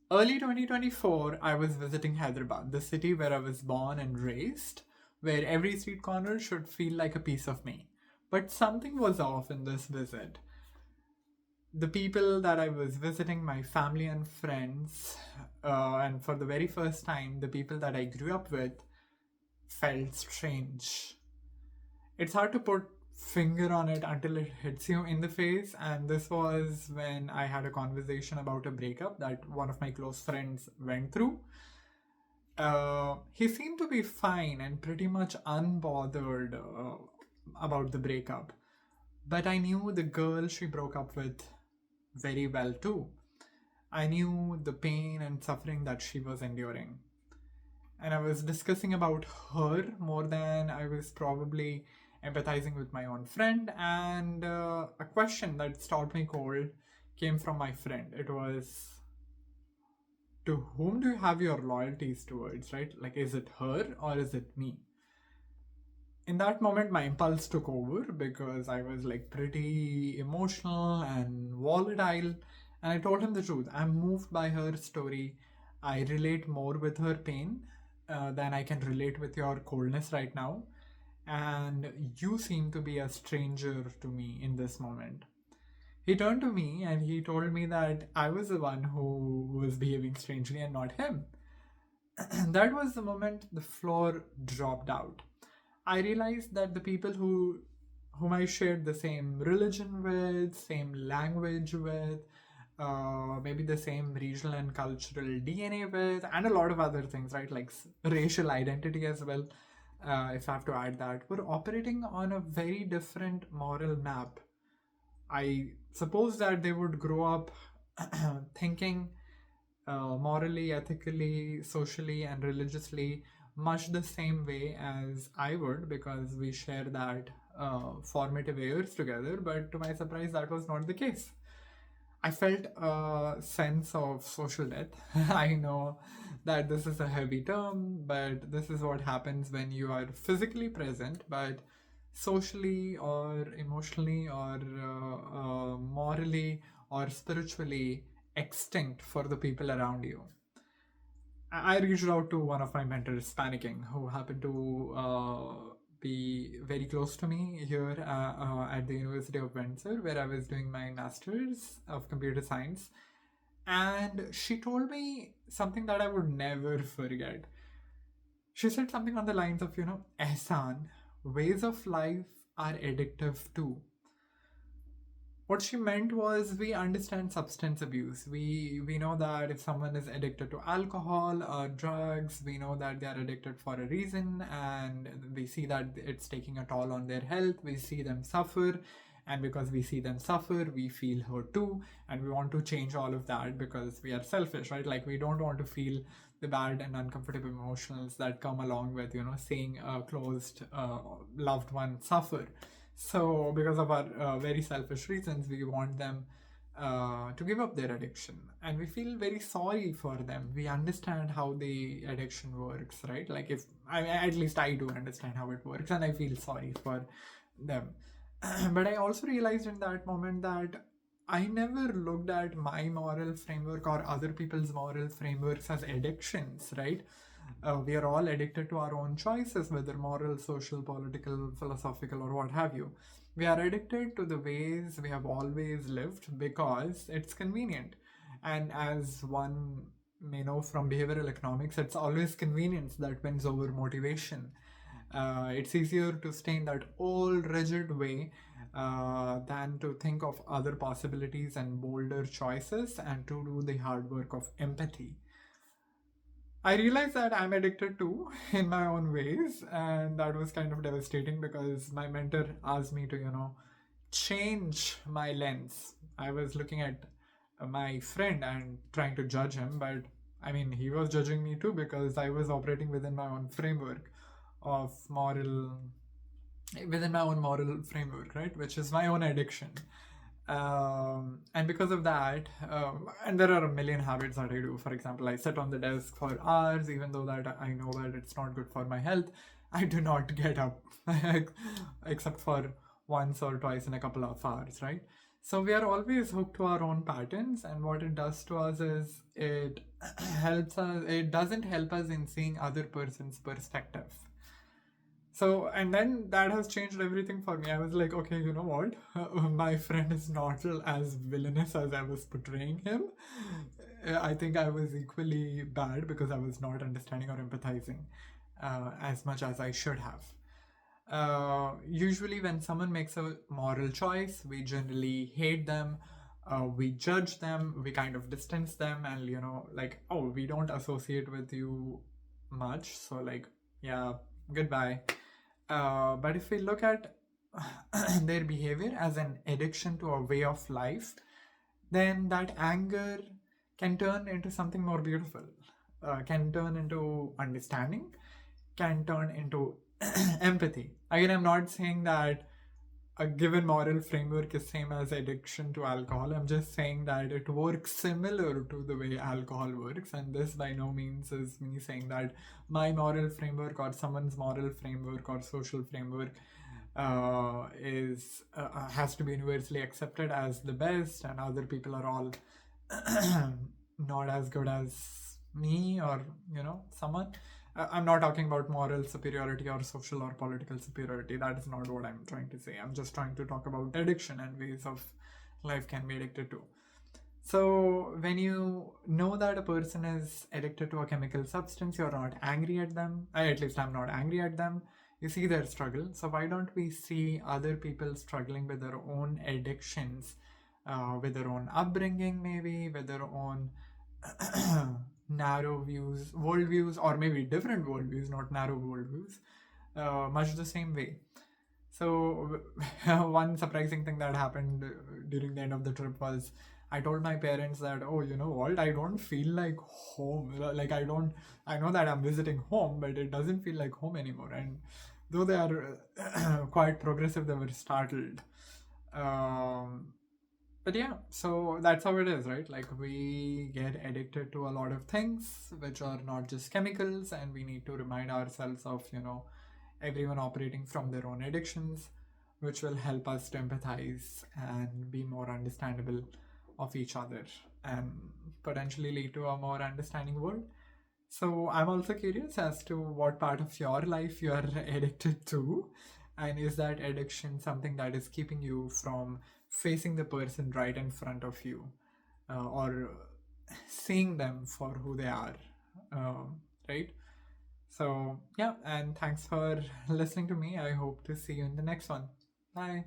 Early 2024, I was visiting Hyderabad, the city where I was born and raised, where every street corner should feel like a piece of me. But something was off in this visit. The people that I was visiting, my family and friends, and for the very first time, the people that I grew up with, felt strange. It's hard to put finger on it until it hits you in the face, and this was when I had a conversation about a breakup that one of my close friends went through. He seemed to be fine and pretty much unbothered about the breakup, but I knew the girl she broke up with very well too. I knew the pain and suffering that she was enduring, and I was discussing about her more than I was probably empathizing with my own friend. And a question that stopped me cold came from my friend. It was, to whom do you have your loyalties towards, right? Like, is it her or is it me? In that moment, my impulse took over because I was like pretty emotional and volatile. And I told him the truth. I'm moved by her story. I relate more with her pain than I can relate with your coldness right now. And you seem to be a stranger to me in this moment. He turned to me and he told me that I was the one who was behaving strangely and not him. That was the moment the floor dropped out. I realized that the people whom I shared the same religion with, same language with, maybe the same regional and cultural DNA with, and a lot of other things, right? Like racial identity as well, if I have to add that, were operating on a very different moral map. I suppose that they would grow up thinking morally, ethically, socially, and religiously much the same way as I would, because we share that formative years together. But to my surprise, that was not the case. I felt a sense of social death. I know that this is a heavy term, but this is what happens when you are physically present, but socially or emotionally or morally or spiritually extinct for the people around you. I reached out to one of my mentors, panicking, who happened to be very close to me here at the University of Windsor, where I was doing my master's of computer science. And she told me something that I would never forget. She said something on the lines of, Ehsan, ways of life are addictive too. What she meant was, we understand substance abuse. We know that if someone is addicted to alcohol or drugs, we know that they are addicted for a reason, and we see that it's taking a toll on their health. We see them suffer, and because we see them suffer, we feel hurt too, and we want to change all of that because we are selfish, right? Like, we don't want to feel the bad and uncomfortable emotions that come along with seeing a closed loved one suffer. So, because of our very selfish reasons, we want them to give up their addiction. And we feel very sorry for them. We understand how the addiction works, right? Like, if at least I do understand how it works, and I feel sorry for them. But I also realized in that moment that I never looked at my moral framework or other people's moral frameworks as addictions, right? We are all addicted to our own choices, whether moral, social, political, philosophical, or what have you. We are addicted to the ways we have always lived because it's convenient. And as one may know from behavioral economics, it's always convenience that wins over motivation. It's easier to stay in that old rigid way than to think of other possibilities and bolder choices and to do the hard work of empathy. I realized that I'm addicted too in my own ways, and that was kind of devastating because my mentor asked me to, change my lens. I was looking at my friend and trying to judge him, but I mean, he was judging me too because I was operating within my own framework of moral, within my own moral framework, right? Which is my own addiction. And because of that, and there are a million habits that I do. For example, I sit on the desk for hours, even though that I know that it's not good for my health. I do not get up, except for once or twice in a couple of hours, right? So we are always hooked to our own patterns, and what it does to us is it helps us. It doesn't help us in seeing other person's perspective. So, and then that has changed everything for me. I was like, okay, you know what? My friend is not as villainous as I was portraying him. I think I was equally bad because I was not understanding or empathizing as much as I should have. Usually, when someone makes a moral choice, we generally hate them, we judge them, we kind of distance them, and like, oh, we don't associate with you much, so like, yeah, goodbye. But if we look at their behavior as an addiction to a way of life, then that anger can turn into something more beautiful, can turn into understanding, can turn into empathy. Again, I'm not saying that a given moral framework is same as addiction to alcohol. I'm just saying that it works similar to the way alcohol works, and this by no means is me saying that my moral framework or someone's moral framework or social framework is has to be universally accepted as the best, and other people are all not as good as me or someone. I'm not talking about moral superiority or social or political superiority. That is not what I'm trying to say. I'm just trying to talk about addiction and ways of life can be addicted to. So, when you know that a person is addicted to a chemical substance, you're not angry at them. At least I'm not angry at them. You see their struggle. So, why don't we see other people struggling with their own addictions, with their own upbringing, maybe, with their own narrow views, worldviews, or maybe different worldviews, not narrow worldviews, much the same way. So, one surprising thing that happened during the end of the trip was I told my parents that, oh, you know what, I don't feel like home. Like, I know that I'm visiting home, but it doesn't feel like home anymore. And though they are quite progressive, they were startled. Um, but yeah, so that's how it is, right? Like, we get addicted to a lot of things which are not just chemicals, and we need to remind ourselves of, everyone operating from their own addictions, which will help us to empathize and be more understandable of each other and potentially lead to a more understanding world. So I'm also curious as to what part of your life you are addicted to, and is that addiction something that is keeping you from facing the person right in front of you, or seeing them for who they are, right? So yeah, and thanks for listening to me. I hope to see you in the next one. Bye.